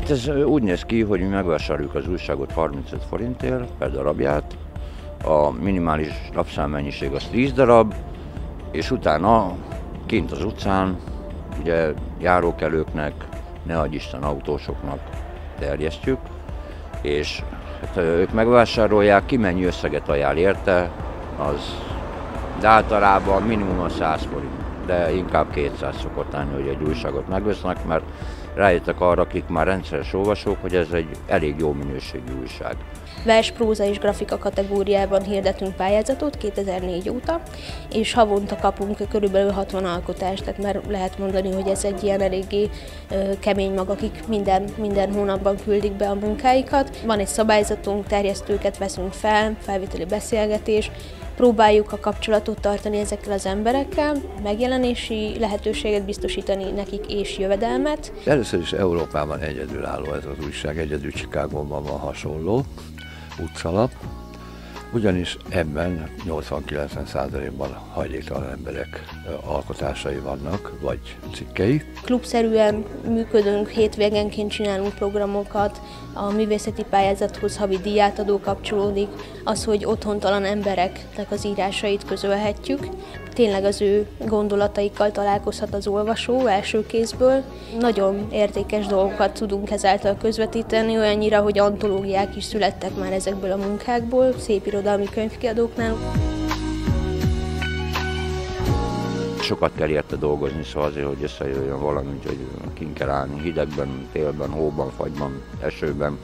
Hát ez úgy néz ki, hogy mi megvásároljuk az újságot 35 forintért per darabját, a minimális lapszámmennyiség az 10 darab, és utána kint az utcán, ugye járókelőknek, ne adj Isten autósoknak terjesztjük, és hát, ők megvásárolják, ki mennyi összeget ajánl érte, de általában minimum a 100 forint, de inkább 200 szokott állni, hogy egy újságot megvesznek, mert rájöttek arra, akik már rendszeres olvasók, hogy ez egy elég jó minőségű újság. Vers, próza és grafika kategóriában hirdetünk pályázatot 2004 óta, és havonta kapunk körülbelül 60 alkotást, tehát már lehet mondani, hogy ez egy ilyen eléggé kemény mag, akik minden hónapban küldik be a munkáikat. Van egy szabályzatunk, terjesztőket veszünk fel, felvételi beszélgetés, próbáljuk a kapcsolatot tartani ezekkel az emberekkel, megjelenési lehetőséget biztosítani nekik és jövedelmet. Először is Európában egyedülálló ez az újság, egyedül Chicagóban van hasonló utcalap, ugyanis ebben 80-90%-ban hajléktalan emberek alkotásai vannak, vagy cikkei. Klubszerűen működünk, hétvégenként csinálunk programokat, a művészeti pályázathoz havi díjátadó kapcsolódik, az, hogy otthontalan embereknek az írásait közölhetjük. Tényleg az ő gondolataikkal találkozhat az olvasó első kézből. Nagyon értékes dolgokat tudunk ezáltal közvetíteni, olyannyira, hogy antológiák is születtek már ezekből a munkákból, szép irodalmi könyvkiadóknál. Sokat kell érte dolgozni, szóval azért, hogy összejöjjön valami, hogy kint kell állni hidegben, télben, hóban, fagyban, esőben,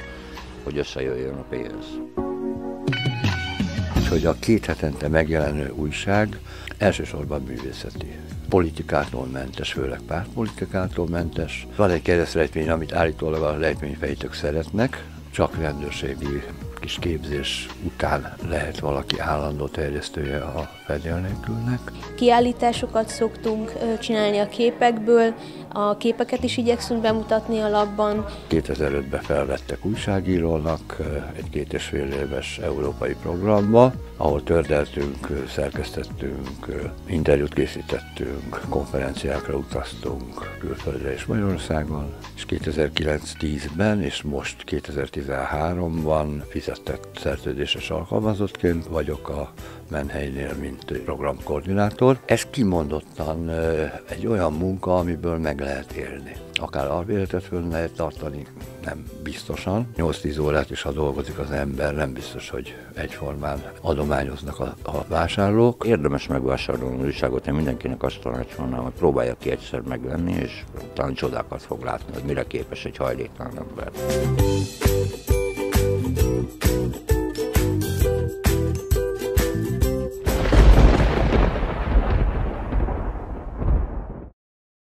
hogy összejöjjön a pénz. És hogy a 2 hetente megjelenő újság elsősorban művészeti. Politikától mentes, főleg pártpolitikától mentes. Van egy keresztrejtmény, amit állítólag a rejtményfejtők szeretnek, csak rendőrségi kis képzés után lehet valaki állandó terjesztője a fedél nélkülnek. Kiállításokat szoktunk csinálni a képekből, a képeket is igyekszünk bemutatni a labban. 2005-ben felvettek újságírónak egy 2,5 éves európai programba, ahol tördeltünk, szerkesztettünk, interjút készítettünk, konferenciákra utaztunk külföldre és Magyarországon, és 2009-10-ben és most 2013-ban fizetett szerződéses alkalmazottként vagyok a Menhelynél, mint programkoordinátor. Ez kimondottan egy olyan munka, amiből meg lehet élni. Akár albéletet föl lehet tartani, nem biztosan. 8-10 órát is, ha dolgozik az ember, nem biztos, hogy egyformán adományoznak a vásárlók. Érdemes megvásárolni az újságot, én mindenkinek azt tanácsolnám, hogy próbálja ki egyszer megvenni, és talán csodákat fog látni, hogy mire képes egy hajléktalan ember.